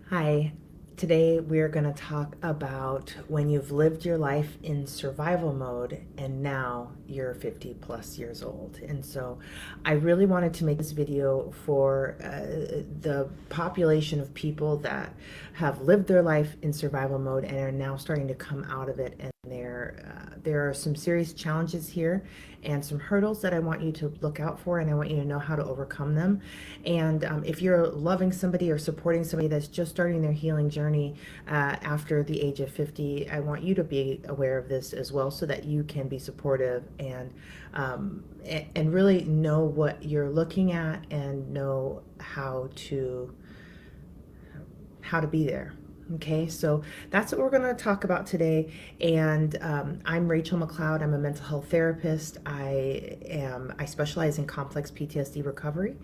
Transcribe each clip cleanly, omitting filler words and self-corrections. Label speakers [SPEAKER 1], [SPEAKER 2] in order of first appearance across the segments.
[SPEAKER 1] Hi, today we're going to talk about when you've lived your life in survival mode and now you're 50 plus years old. And so I really wanted to make this video for the population of people that have lived their life in survival mode and are now starting to come out of it. And there are some serious challenges here and some hurdles that I want you to look out for, and I want you to know how to overcome them. And if you're loving somebody or supporting somebody that's just starting their healing journey after the age of 50, I want you to be aware of this as well so that you can be supportive and really know what you're looking at and know how to be there. Okay, so that's what we're going to talk about today. And I'm Rachel McLeod. I'm a mental health therapist. I specialize in complex PTSD recovery,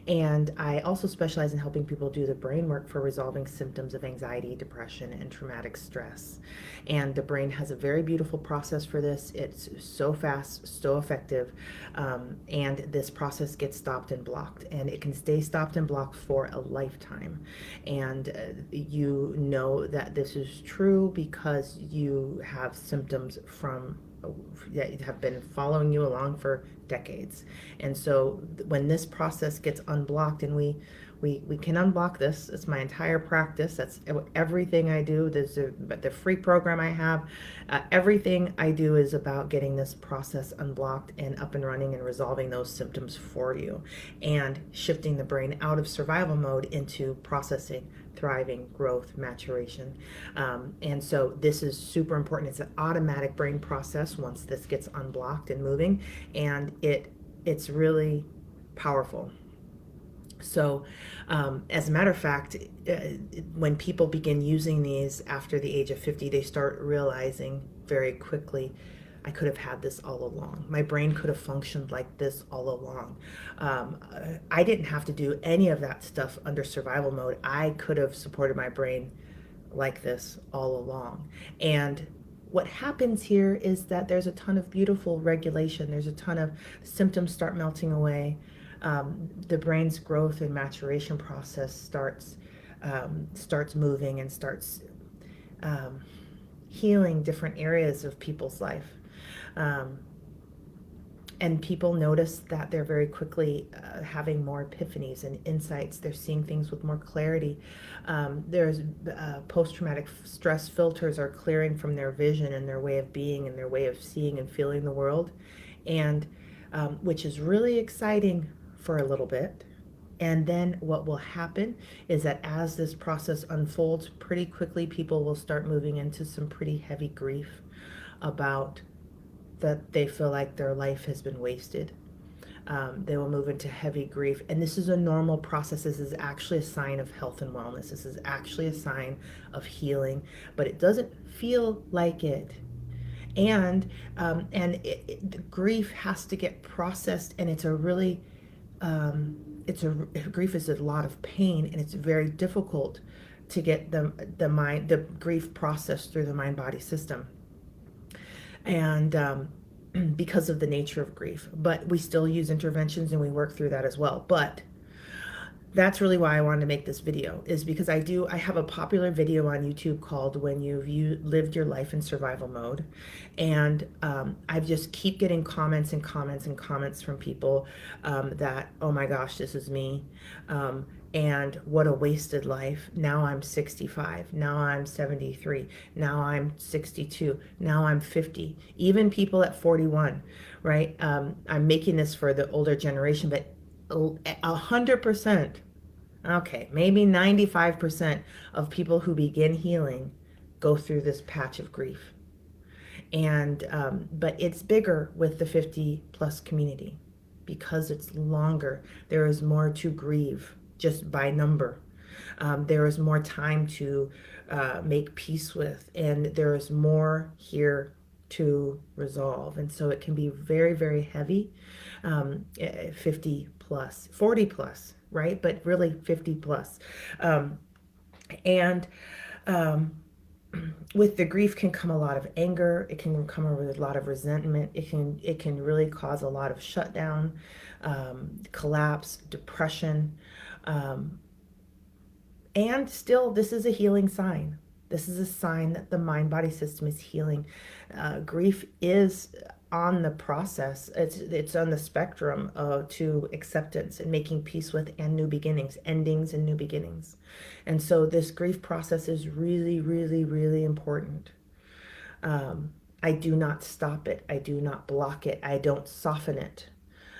[SPEAKER 1] and I also specialize in helping people do the brain work for resolving symptoms of anxiety, depression, and traumatic stress. And the brain has a very beautiful process for this. It's so fast, so effective, and this process gets stopped and blocked, and it can stay stopped and blocked for a lifetime. And you know that this is true because you have symptoms from that have been following you along for decades. And so when this process gets unblocked, and we can unblock this. It's my entire practice. That's everything I do. There's the free program I have. Everything I do is about getting this process unblocked and up and running and resolving those symptoms for you and shifting the brain out of survival mode into processing, thriving, growth, maturation. And so this is super important. It's an automatic brain process once this gets unblocked and moving, and it's really powerful. So, as a matter of fact, when people begin using these after the age of 50, they start realizing very quickly, I could have had this all along. My brain could have functioned like this all along. I didn't have to do any of that stuff under survival mode. I could have supported my brain like this all along. And what happens here is that there's a ton of beautiful regulation. There's a ton of symptoms start melting away. The brain's growth and maturation process starts moving and starts um, healing different areas of people's life. Um, and people notice that they're very quickly having more epiphanies and insights. They're seeing things with more clarity. There's post-traumatic stress filters are clearing from their vision and their way of being and their way of seeing and feeling the world, and which is really exciting for a little bit. And then what will happen is that as this process unfolds, pretty quickly people will start moving into some pretty heavy grief about that they feel like their life has been wasted. They will move into heavy grief. And this is a normal process. This is actually a sign of health and wellness. This is actually a sign of healing, but it doesn't feel like it. The grief has to get processed, and it's a really, grief is a lot of pain, and it's very difficult to get the grief processed through the mind body system. And because of the nature of grief. But we still use interventions and we work through that as well. But that's really why I wanted to make this video, is because I have a popular video on YouTube called When You've Lived Your Life in Survival Mode. And I just keep getting comments and comments and comments from people that, oh my gosh, this is me. And what a wasted life. Now I'm 65. Now I'm 73. Now I'm 62. Now I'm 50. Even people at 41, right? I'm making this for the older generation, but 100%, okay, maybe 95% of people who begin healing go through this patch of grief. And but it's bigger with the 50 plus community because it's longer. There is more to grieve just by number. There is more time to make peace with, and there is more here to resolve. And so it can be very, very heavy, 50 plus, 40 plus, right? But really 50 plus. And um, with the grief can come a lot of anger. It can come with a lot of resentment. It can really cause a lot of shutdown, collapse, depression, um, And still, this is a healing sign. This is a sign that the mind body system is healing. Grief is on the process, it's on the spectrum to acceptance and making peace with and new beginnings, endings and new beginnings. And so this grief process is really, really, really important. I do not stop it. I do not block it. I don't soften it.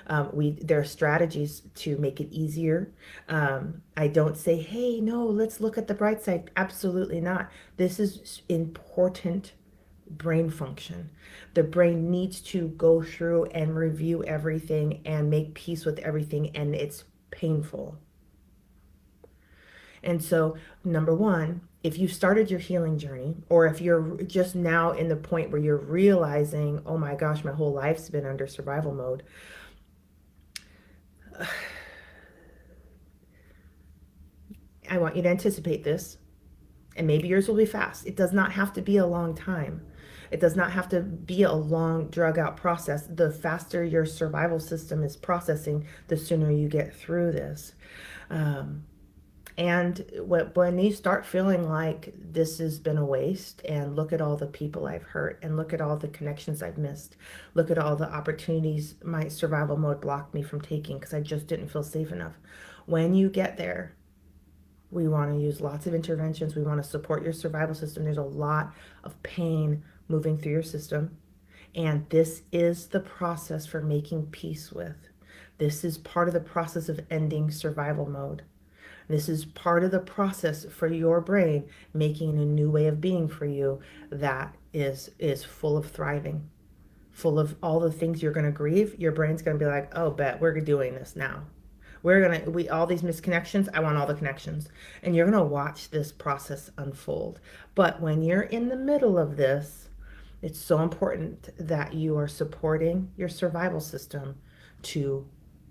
[SPEAKER 1] There are strategies to make it easier. I don't say, hey, no, let's look at the bright side. Absolutely not. This is important brain function. The brain needs to go through and review everything and make peace with everything, and it's painful. And so, number one, if you started your healing journey, or if you're just now in the point where you're realizing, oh my gosh, my whole life's been under survival mode, I want you to anticipate this, and maybe yours will be fast. It does not have to be a long time. It does not have to be a long, drug out process. The faster your survival system is processing, the sooner you get through this. And when you start feeling like this has been a waste, and look at all the people I've hurt, and look at all the connections I've missed, look at all the opportunities my survival mode blocked me from taking because I just didn't feel safe enough. When you get there, we want to use lots of interventions. We want to support your survival system. There's a lot of pain moving through your system. And this is the process for making peace with. This is part of the process of ending survival mode. This is part of the process for your brain making a new way of being for you that is full of thriving, full of all the things you're going to grieve. Your brain's going to be like, oh, bet we're doing this now. We all these misconnections, I want all the connections. And you're going to watch this process unfold. But when you're in the middle of this, it's so important that you are supporting your survival system to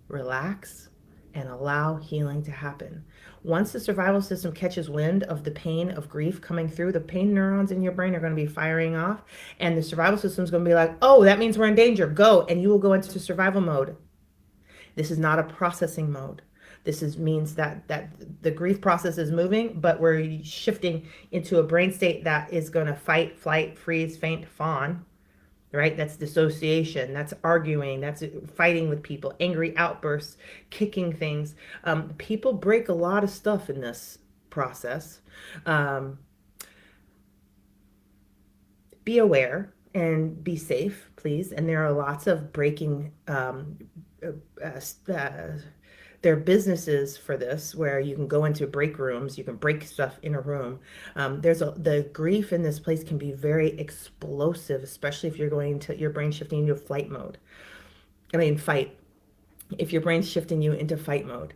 [SPEAKER 1] relax and allow healing to happen. Once the survival system catches wind of the pain of grief coming through, the pain neurons in your brain are going to be firing off, and the survival system is going to be like, oh, that means we're in danger, go, and you will go into survival mode. This is not a processing mode. Means that the grief process is moving, but we're shifting into a brain state that is going to fight, flight, freeze, faint, fawn, right? That's dissociation. That's arguing. That's fighting with people, angry outbursts, kicking things. People break a lot of stuff in this process. Be aware and be safe, please. And there are lots of breaking. There are businesses for this where you can go into break rooms, you can break stuff in a room. The grief in this place can be very explosive, especially if you're going to your brain shifting into flight mode. Fight. If your brain's shifting you into fight mode.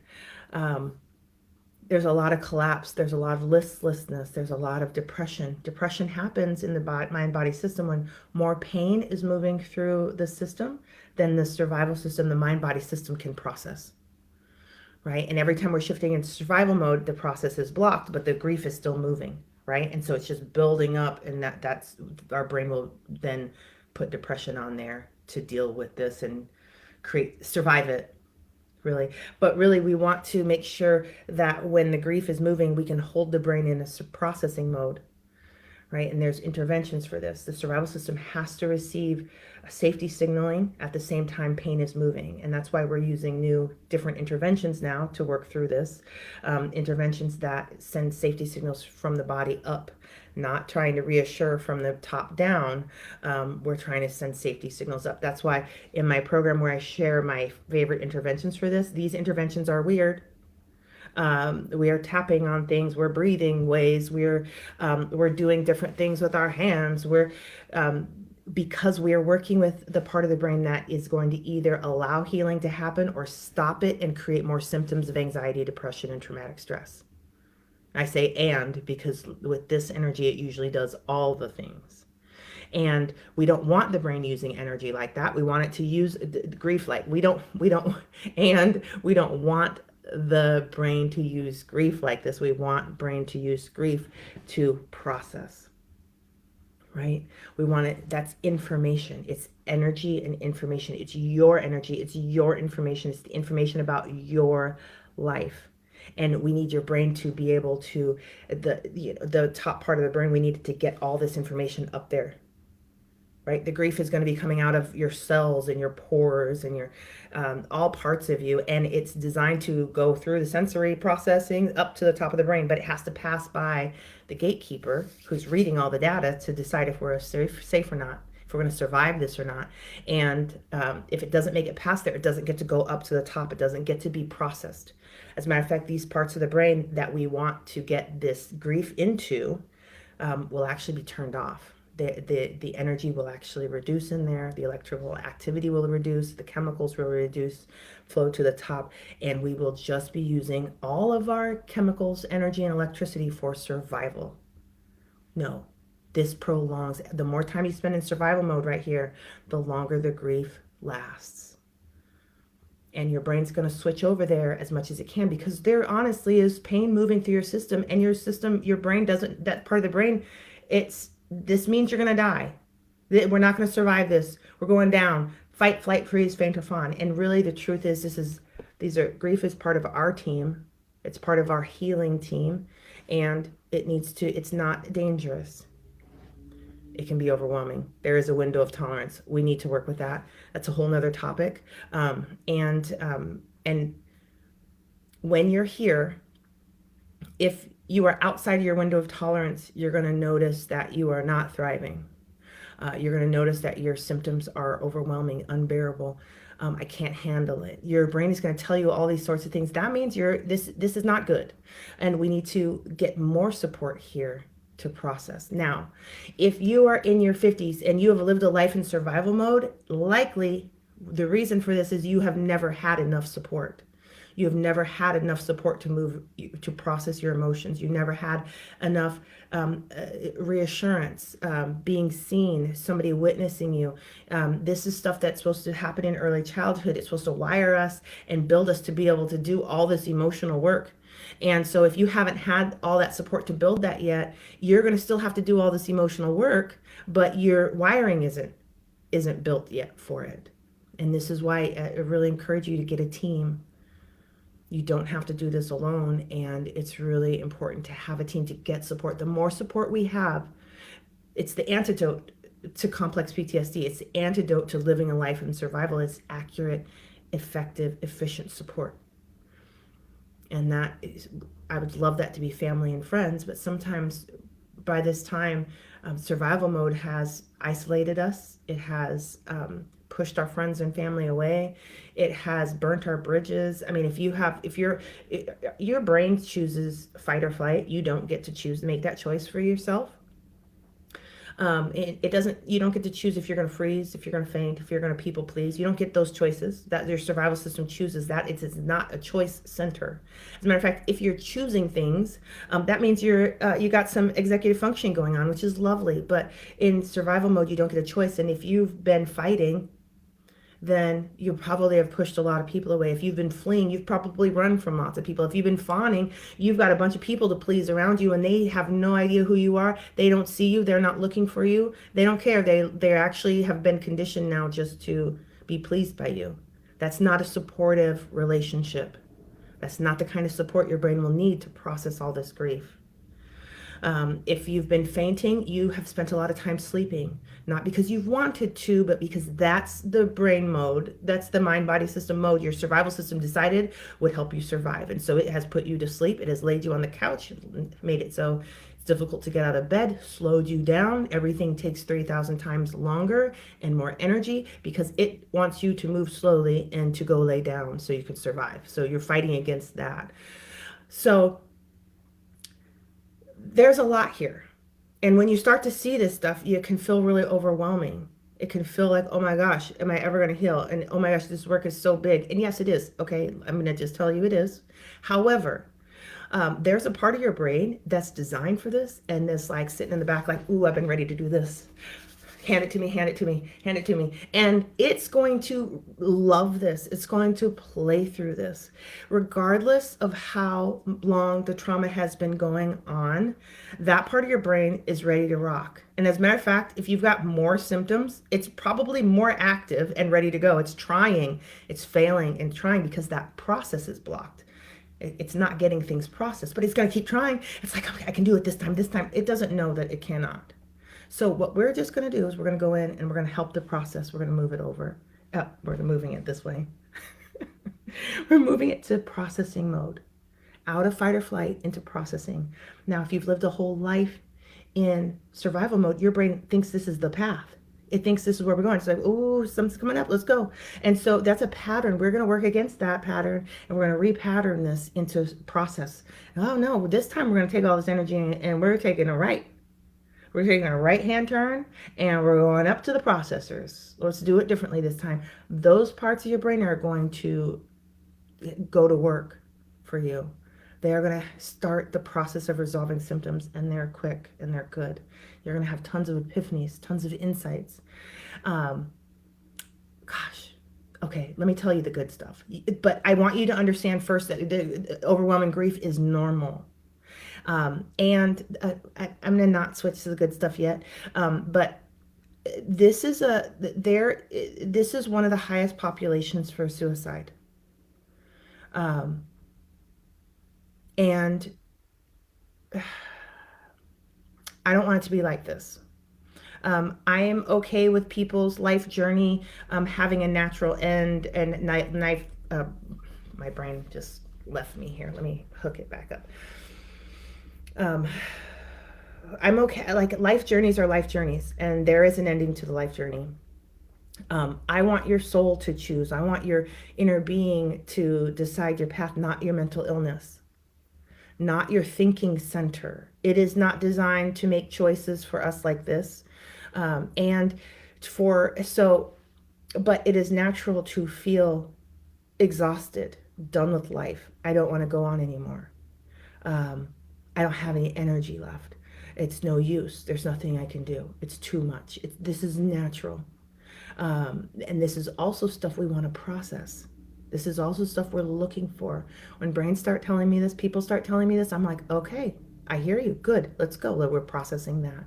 [SPEAKER 1] There's a lot of collapse. There's a lot of listlessness. There's a lot of depression. Depression happens in the mind-body system when more pain is moving through the system than the survival system, the mind-body system can process. Right? And every time we're shifting into survival mode, the process is blocked, but the grief is still moving, right? And so it's just building up, and that's our brain will then put depression on there to deal with this and survive it, really. But really, we want to make sure that when the grief is moving, we can hold the brain in a processing mode, right? And there's interventions for this. The survival system has to receive safety signaling at the same time pain is moving. And that's why we're using new, different interventions now to work through this. Interventions that send safety signals from the body up, not trying to reassure from the top down. We're trying to send safety signals up. That's why in my program where I share my favorite interventions for this, these interventions are weird. We are tapping on things, we're breathing ways, we're doing different things with our hands. Because we are working with the part of the brain that is going to either allow healing to happen or stop it and create more symptoms of anxiety, depression, and traumatic stress. I say and because with this energy, it usually does all the things. And we don't want the brain using energy like that. We want it to use grief like we don't want the brain to use grief like this. We want brain to use grief to process. Right? We want it, that's information. It's energy and information. It's your energy. It's your information. It's the information about your life. And we need your brain to be able to, the top part of the brain, we need to get all this information up there, right? The grief is going to be coming out of your cells and your pores and your all parts of you, and it's designed to go through the sensory processing up to the top of the brain, but it has to pass by the gatekeeper who's reading all the data to decide if we're safe or not, if we're going to survive this or not. And if it doesn't make it past there, it doesn't get to go up to the top. It doesn't get to be processed. As a matter of fact, these parts of the brain that we want to get this grief into will actually be turned off. The energy will actually reduce in there. The electrical activity will reduce. The chemicals will reduce, flow to the top, and we will just be using all of our chemicals, energy, and electricity for survival. No, this prolongs. The more time you spend in survival mode right here, the longer the grief lasts. And your brain's going to switch over there as much as it can, because there honestly is pain moving through your system, and your brain doesn't, that part of the brain, this means you're going to die. We're not going to survive this. We're going down. Fight, flight, freeze, faint, or fawn. And really the truth is, grief is part of our team. It's part of our healing team, and it's not dangerous. It can be overwhelming. There is a window of tolerance. We need to work with that. That's a whole nother topic. And when you're here, if you are outside of your window of tolerance, you're going to notice that you are not thriving. You're going to notice that your symptoms are overwhelming, unbearable. I can't handle it. Your brain is going to tell you all these sorts of things. That means this is not good. And we need to get more support here to process. Now, if you are in your 50s and you have lived a life in survival mode, likely the reason for this is you have never had enough support. You have never had enough support to process your emotions. You never had enough reassurance, being seen, somebody witnessing you. This is stuff that's supposed to happen in early childhood. It's supposed to wire us and build us to be able to do all this emotional work. And so if you haven't had all that support to build that yet, you're going to still have to do all this emotional work, but your wiring isn't built yet for it. And this is why I really encourage you to get a team. You don't have to do this alone, and it's really important to have a team to get support. The more support we have, it's the antidote to complex PTSD. It's the antidote to living a life in survival. It's accurate, effective, efficient support. And I would love that to be family and friends, but sometimes by this time, survival mode has isolated us. It has pushed our friends and family away. It has burnt our bridges. I mean, if your brain chooses fight or flight, you don't get to make that choice for yourself. You don't get to choose if you're going to freeze, if you're going to faint, if you're going to people please. You don't get those choices. That your survival system chooses that. It's not a choice center. As a matter of fact, if you're choosing things, that means you got some executive function going on, which is lovely. But in survival mode, you don't get a choice. And if you've been fighting, then you probably have pushed a lot of people away. If you've been fleeing, you've probably run from lots of people. If you've been fawning, you've got a bunch of people to please around you, and they have no idea who you are. They don't see you. They're not looking for you. They don't care. They actually have been conditioned now just to be pleased by you. That's not a supportive relationship. That's not the kind of support your brain will need to process all this grief. If you've been fainting, you have spent a lot of time sleeping, not because you've wanted to, but because that's the brain mode. That's the mind body system mode your survival system decided would help you survive. And so it has put you to sleep. It has laid you on the couch, made it so it's difficult to get out of bed, slowed you down. Everything takes 3,000 times longer and more energy because it wants you to move slowly and to go lay down so you can survive. So you're fighting against that. So there's a lot here. And when you start to see this stuff, it can feel really overwhelming. It can feel like, oh my gosh, am I ever going to heal? And oh my gosh, this work is so big. And yes, it is. Okay, I'm going to just tell you it is. However, there's a part of your brain that's designed for this, and it's like sitting in the back like, ooh, I've been ready to do this. Hand it to me, hand it to me, hand it to me. And it's going to love this. It's going to play through this. Regardless of how long the trauma has been going on, that part of your brain is ready to rock. And as a matter of fact, if you've got more symptoms, it's probably more active and ready to go. It's trying, it's failing and trying because that process is blocked. It's not getting things processed, but it's going to keep trying. It's like, okay, I can do it this time, this time. It doesn't know that it cannot. So what we're just going to do is we're going to go in and we're going to help the process. We're going to move it over. We're moving it this way. We're moving it to processing mode, out of fight or flight into processing. Now, if you've lived a whole life in survival mode, your brain thinks this is the path. It thinks this is where we're going. It's like, oh, something's coming up. Let's go. And so that's a pattern. We're going to work against that pattern and we're going to repattern this into process. Oh, no, this time we're going to take all this energy and we're taking a right. We're taking a right-hand turn and we're going up to the processors. Let's do it differently this time. Those parts of your brain are going to go to work for you. They are going to start the process of resolving symptoms, and they're quick and they're good. You're going to have tons of epiphanies, tons of insights. Gosh, okay, let me tell you the good stuff. But I want you to understand first that the overwhelming grief is normal. I'm going to not switch to the good stuff yet. But this is one of the highest populations for suicide. And I don't want it to be like this. I am okay with people's life journey having a natural end and knife. My brain just left me here. Let me hook it back up. I'm okay. Like, life journeys are life journeys, and there is an ending to the life journey. I want your soul to choose. I want your inner being to decide your path, not your mental illness, not your thinking center. It is not designed to make choices for us like this. But it is natural to feel exhausted, done with life. I don't want to go on anymore. I don't have any energy left. It's no use. There's nothing I can do. It's too much. This is natural. And this is also stuff we want to process. This is also stuff we're looking for. When brains start telling me this, people start telling me this, I'm like, okay, I hear you. Good. Let's go. We're processing that.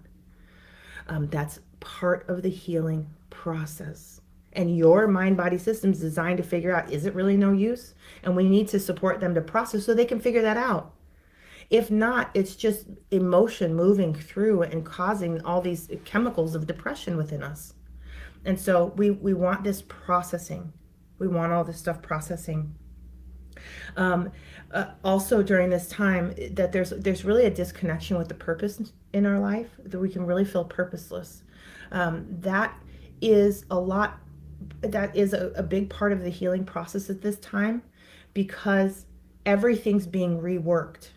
[SPEAKER 1] That's part of the healing process. And your mind-body system is designed to figure out, is it really no use? And we need to support them to process so they can figure that out. If not, it's just emotion moving through and causing all these chemicals of depression within us. And so we want this processing. We want all this stuff processing. Also during this time, that there's really a disconnection with the purpose in our life, that we can really feel purposeless. That is a big part of the healing process at this time, because everything's being reworked.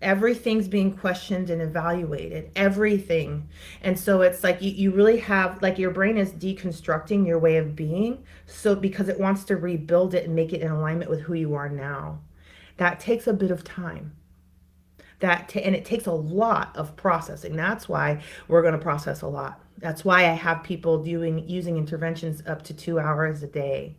[SPEAKER 1] Everything's being questioned and evaluated, everything. And so it's like you really have, like, your brain is deconstructing your way of being, so because it wants to rebuild it and make it in alignment with who you are now. That takes a bit of time. And it takes a lot of processing. That's why we're going to process a lot. That's why I have people using interventions up to 2 hours a day,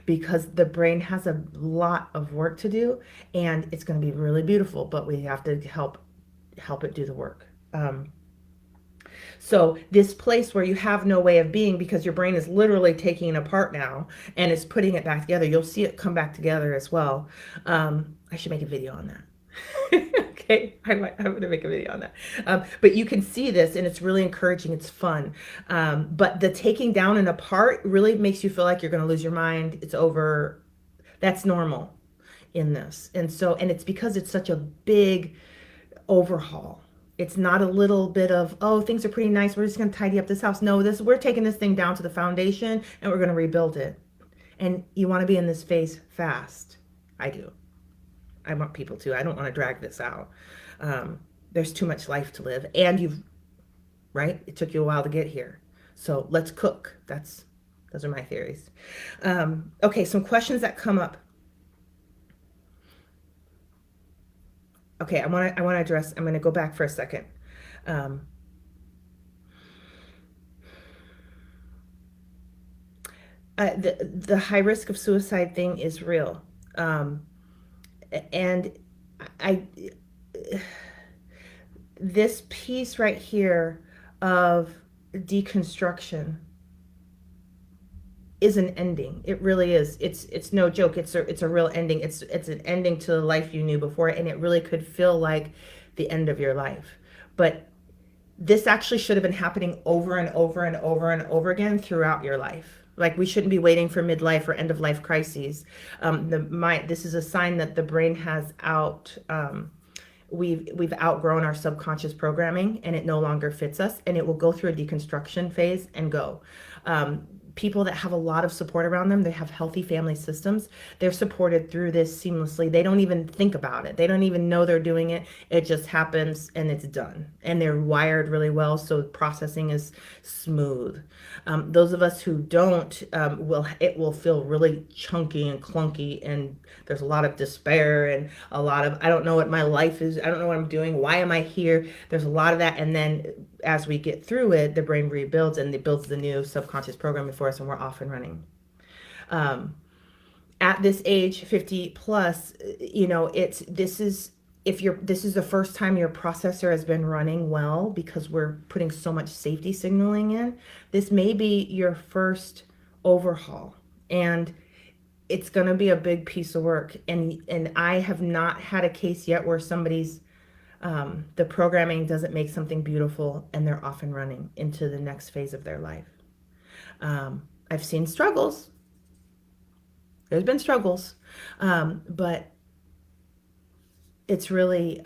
[SPEAKER 1] because the brain has a lot of work to do, and it's going to be really beautiful, but we have to help it do the work. So this place where you have no way of being, because your brain is literally taking it apart now and it's putting it back together. You'll see it come back together as well. I should make a video on that. Okay, I'm going to make a video on that. But you can see this, and it's really encouraging. It's fun. But the taking down and apart really makes you feel like you're going to lose your mind. It's over. That's normal in this. And it's because it's such a big overhaul. It's not a little bit of, oh, things are pretty nice, we're just going to tidy up this house. No, we're taking this thing down to the foundation and we're going to rebuild it. And you want to be in this phase fast. I do. I want people to. I don't want to drag this out. There's too much life to live. And right? It took you a while to get here. So let's cook. Those are my theories. Okay, some questions that come up. Okay, I want to address, I'm going to go back for a second. The high risk of suicide thing is real. And this piece right here of deconstruction is an ending. It really is. It's no joke. It's a real ending. It's an ending to the life you knew before, and it really could feel like the end of your life. But this actually should have been happening over and over and over and over again throughout your life. Like, we shouldn't be waiting for midlife or end of life crises. This is a sign that the brain has we've outgrown our subconscious programming, and it no longer fits us, and it will go through a deconstruction phase and go. People that have a lot of support around them, they have healthy family systems, they're supported through this seamlessly. They don't even think about it. They don't even know they're doing it. It just happens and it's done. And they're wired really well, so processing is smooth. Those of us who don't, it will feel really chunky and clunky, and there's a lot of despair and a lot of, I don't know what my life is. I don't know what I'm doing. Why am I here? There's a lot of that. And then as we get through it, the brain rebuilds and it builds the new subconscious programming for us, and we're off and running. At this age, 50 plus, this is the first time your processor has been running well, because we're putting so much safety signaling in. This may be your first overhaul, and it's going to be a big piece of work. And I have not had a case yet where somebody's the programming doesn't make something beautiful and they're off and running into the next phase of their life. I've seen struggles. There's been struggles, but it's really,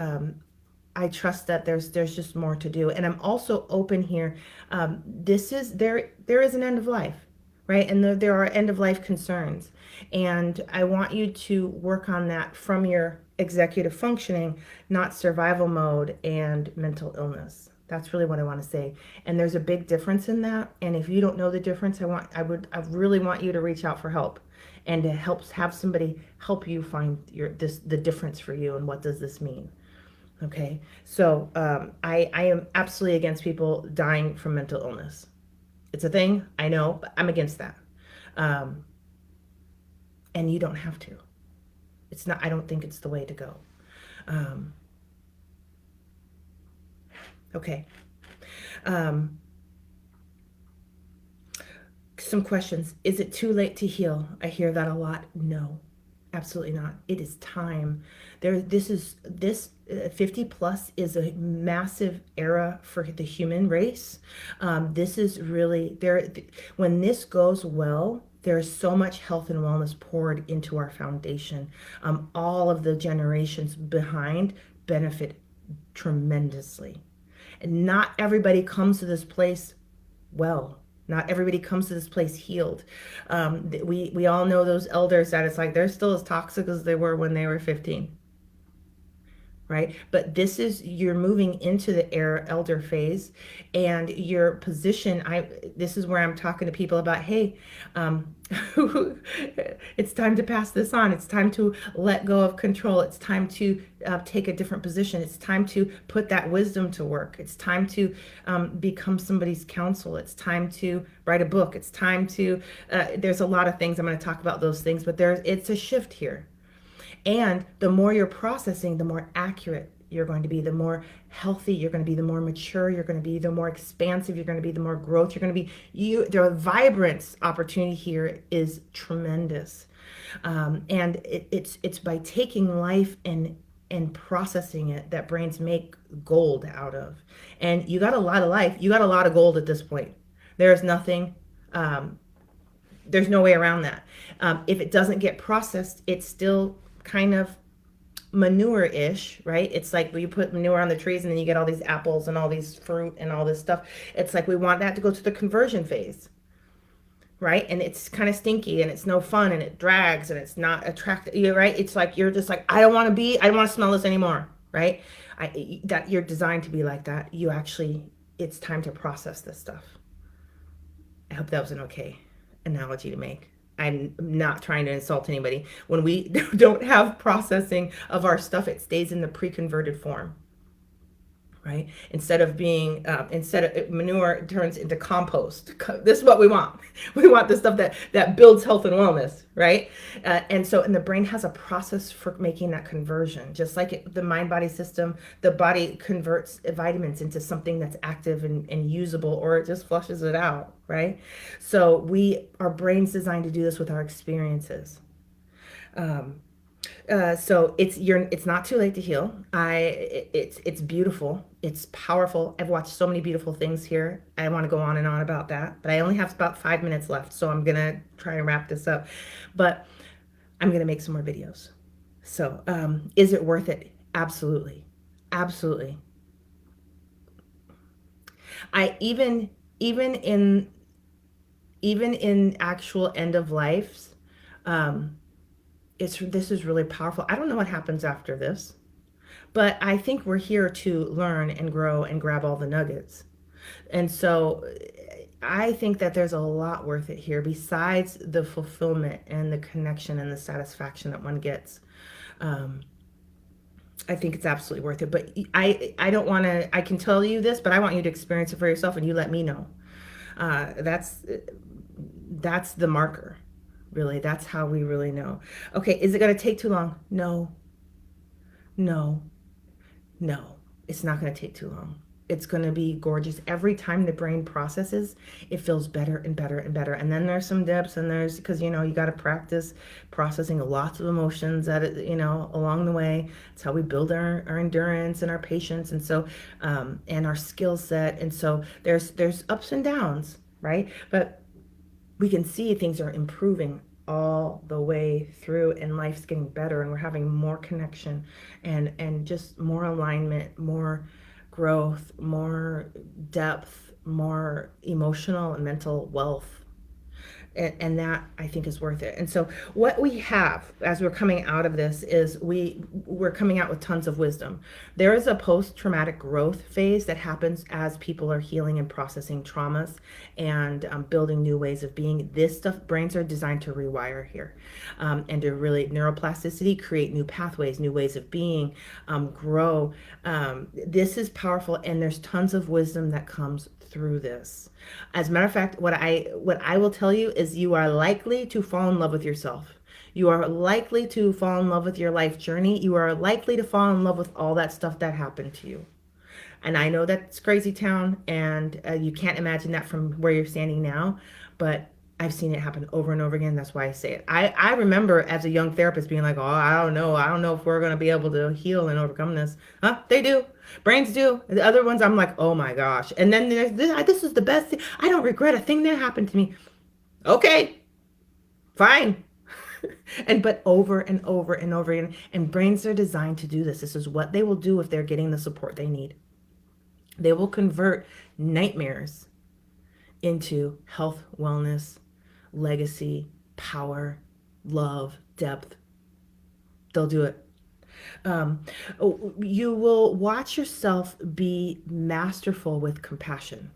[SPEAKER 1] I trust that there's just more to do. And I'm also open here. There is an end of life, right? And there are end of life concerns. And I want you to work on that from your executive functioning, not survival mode and mental illness. That's really what I want to say. And there's a big difference in that. And if you don't know the difference, I really want you to reach out for help, and to have somebody help you find the difference for you, and what does this mean. Okay, so I am absolutely against people dying from mental illness. It's a thing, I know, but I'm against that. And you don't have to. It's not. I don't think it's the way to go. Okay. Some questions. Is it too late to heal? I hear that a lot. No, absolutely not. It is time. This 50 plus is a massive era for the human race. This is really there. When this goes well, there's so much health and wellness poured into our foundation. All of the generations behind benefit tremendously. And not everybody comes to this place well. Not everybody comes to this place healed. We all know those elders that it's like they're still as toxic as they were when they were 15. Right? But you're moving into the elder phase, and your position, this is where I'm talking to people about, hey, it's time to pass this on. It's time to let go of control. It's time to take a different position. It's time to put that wisdom to work. It's time to become somebody's counsel. It's time to write a book. It's time to, there's a lot of things. I'm going to talk about those things, but it's a shift here. And the more you're processing, the more accurate you're going to be, the more healthy you're going to be, the more mature you're going to be, the more expansive you're going to be, the more growth you're going to be. The vibrance opportunity here is tremendous. And it's by taking life and processing it that brains make gold out of. And you got a lot of life. You got a lot of gold at this point. There's nothing, there's no way around that. If it doesn't get processed, it's still kind of manure-ish, right? It's like you put manure on the trees and then you get all these apples and all these fruit and all this stuff. It's like we want that to go to the conversion phase, right? And it's kind of stinky and it's no fun and it drags and it's not attractive, right? It's like you're just like, I don't want to smell this anymore, right? That you're designed to be like that. It's time to process this stuff. I hope that was an okay analogy to make. I'm not trying to insult anybody. When we don't have processing of our stuff, it stays in the pre-converted form, right? Instead of manure turns into compost. This is what we want. We want the stuff that builds health and wellness, right? And the brain has a process for making that conversion. Just like the mind body system, the body converts vitamins into something that's active and usable, or it just flushes it out, right? So our brain's designed to do this with our experiences. So it's not too late to heal. It's beautiful. It's powerful. I've watched so many beautiful things here. I want to go on and on about that, but I only have about 5 minutes left, so I'm gonna try and wrap this up. But I'm gonna make some more videos. So, is it worth it? Absolutely, absolutely. I even in even in actual end of lives, um, this is really powerful. I don't know what happens after this, but I think we're here to learn and grow and grab all the nuggets. And so I think that there's a lot worth it here besides the fulfillment and the connection and the satisfaction that one gets. Um, I think it's absolutely worth it. But I don't want to, I can tell you this, but I want you to experience it for yourself and you let me know. Uh, that's that's the marker, really. That's how we really know. Okay, is it going to take too long? No, no, no. It's not going to take too long. It's going to be gorgeous. Every time the brain processes, it feels better and better and better. And then there's some dips, and there's because you got to practice processing lots of emotions along the way. It's how we build our endurance and our patience, and so and our skill set. And so there's ups and downs, right? But we can see things are improving all the way through, and life's getting better, and we're having more connection and just more alignment, more growth, more depth, more emotional and mental wealth. And that I think is worth it. And so what we have as we're coming out of this is we're coming out with tons of wisdom. There is a post-traumatic growth phase that happens as people are healing and processing traumas and building new ways of being. This stuff, brains are designed to rewire here, and to really neuroplasticity, create new pathways, new ways of being, grow. This is powerful, and there's tons of wisdom that comes through this. As a matter of fact, what I will tell you is you are likely to fall in love with yourself. You are likely to fall in love with your life journey. You are likely to fall in love with all that stuff that happened to you. And I know that's crazy town, and you can't imagine that from where you're standing now, but I've seen it happen over and over again. That's why I say it. I remember as a young therapist being like, oh, I don't know. I don't know if we're going to be able to heal and overcome this. Huh? They do. Brains do. The other ones, I'm like, oh my gosh. And then this is the best thing. I don't regret a thing that happened to me. Okay, fine. But over and over and over again. And brains are designed to do this. This is what they will do if they're getting the support they need. They will convert nightmares into health, wellness, legacy, power, love, depth. They'll do it. Um, you will watch yourself be masterful with compassion.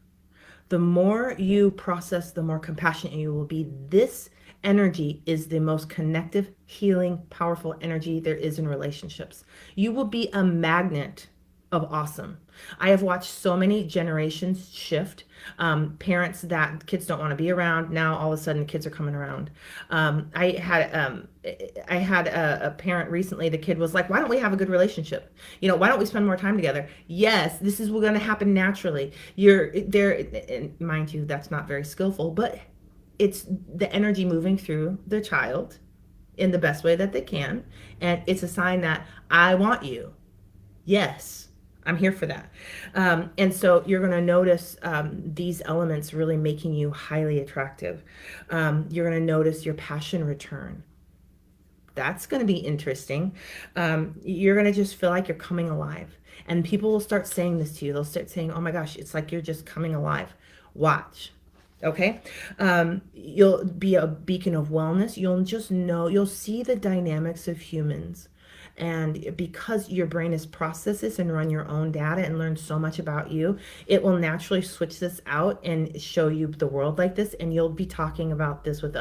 [SPEAKER 1] The more you process, the more compassionate you will be. This energy is the most connective, healing, powerful energy there is in relationships. You will be a magnet of awesome. I have watched so many generations shift. Parents that kids don't want to be around, now all of a sudden kids are coming around. I had a parent recently. The kid was like, "Why don't we have a good relationship? Why don't we spend more time together?" Yes, this is going to happen naturally. You're there, and mind you, that's not very skillful, but it's the energy moving through the child in the best way that they can, and it's a sign that I want you. Yes, I'm here for that. And so you're going to notice these elements really making you highly attractive. You're going to notice your passion return. That's going to be interesting. You're going to just feel like you're coming alive. And people will start saying this to you. They'll start saying, oh my gosh, it's like you're just coming alive. Watch. Okay. You'll be a beacon of wellness. You'll see the dynamics of humans. And because your brain has processed this and run your own data and learned so much about you, it will naturally switch this out and show you the world like this. And you'll be talking about this with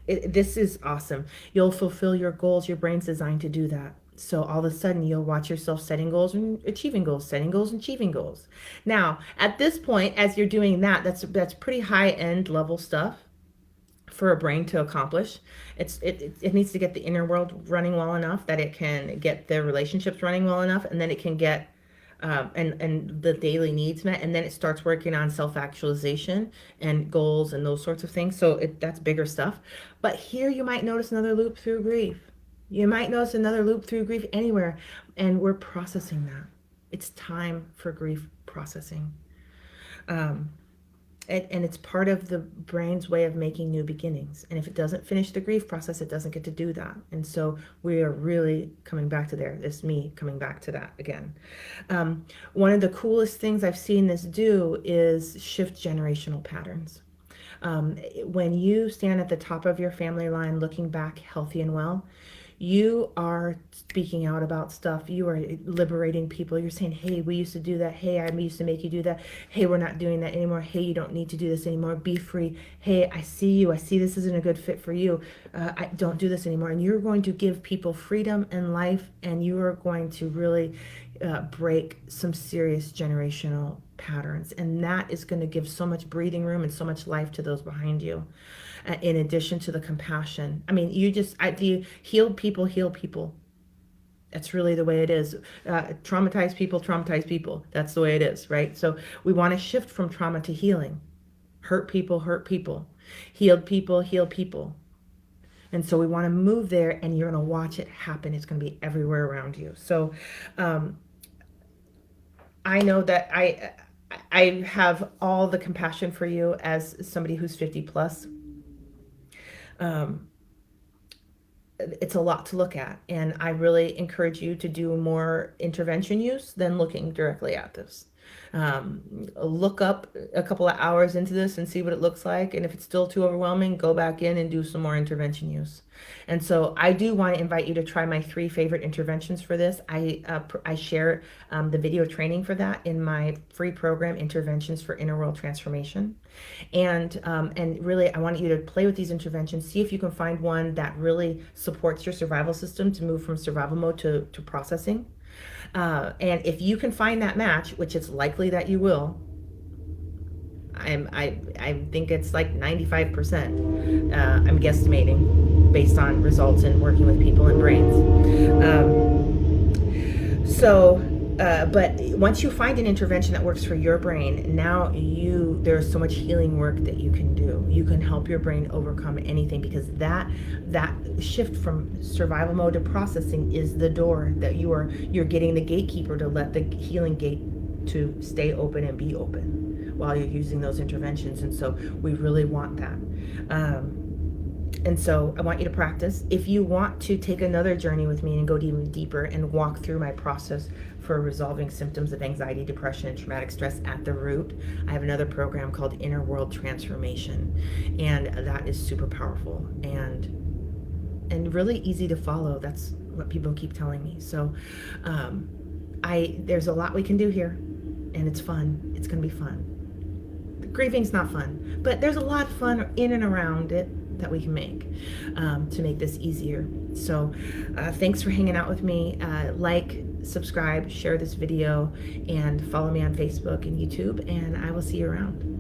[SPEAKER 1] this is awesome. You'll fulfill your goals. Your brain's designed to do that. So all of a sudden you'll watch yourself setting goals and achieving goals, setting goals and achieving goals. Now, at this point, as you're doing that, that's pretty high end level stuff for a brain to accomplish. It needs to get the inner world running well enough that it can get the relationships running well enough, and then it can get and the daily needs met, and then it starts working on self-actualization and goals and those sorts of things. So that's bigger stuff. But here you might notice another loop through grief. You might notice another loop through grief anywhere, and we're processing that. It's time for grief processing. Um, and it's part of the brain's way of making new beginnings. And if it doesn't finish the grief process, it doesn't get to do that. And so we are really coming back to there. It's me coming back to that again. One of the coolest things I've seen this do is shift generational patterns. When you stand at the top of your family line looking back healthy and well, you are speaking out about stuff. You are liberating people. You're saying, hey, we used to do that. Hey, I used to make you do that. Hey, we're not doing that anymore. Hey, you don't need to do this anymore. Be free. Hey, I see you. I see this isn't a good fit for you. I don't do this anymore. And you're going to give people freedom and life, and you are going to really break some serious generational patterns. And that is going to give so much breathing room and so much life to those behind you. In addition to the compassion. I mean, the healed people heal people. That's really the way it is. Traumatized people. That's the way it is, right? So we want to shift from trauma to healing. Hurt people. Healed people, heal people. And so we want to move there, and you're going to watch it happen. It's going to be everywhere around you. So I know that I have all the compassion for you as somebody who's 50 plus. It's a lot to look at, and I really encourage you to do more intervention use than looking directly at this. Look up a couple of hours into this and see what it looks like, and if it's still too overwhelming, go back in and do some more intervention use. And so I do want to invite you to try my 3 favorite interventions for this. I share the video training for that in my free program, Interventions for Inner World Transformation. And really, I want you to play with these interventions, see if you can find one that really supports your survival system to move from survival mode to processing. And if you can find that match, which it's likely that you will, I think it's like 95%. I'm guesstimating based on results in working with people and brains. But once you find an intervention that works for your brain, now there's so much healing work that you can do. You can help your brain overcome anything, because that shift from survival mode to processing is the door that you're getting the gatekeeper to let the healing gate to stay open and be open while you're using those interventions. And so we really want that. And so I want you to practice. If you want to take another journey with me and go even deeper and walk through my process for resolving symptoms of anxiety, depression, and traumatic stress at the root, I have another program called Inner World Transformation. And that is super powerful and really easy to follow. That's what people keep telling me. So there's a lot we can do here, and it's fun. It's going to be fun. Grieving's not fun, but there's a lot of fun in and around it that we can make to make this easier. So thanks for hanging out with me. Like, subscribe, share this video, and follow me on Facebook and YouTube, and I will see you around.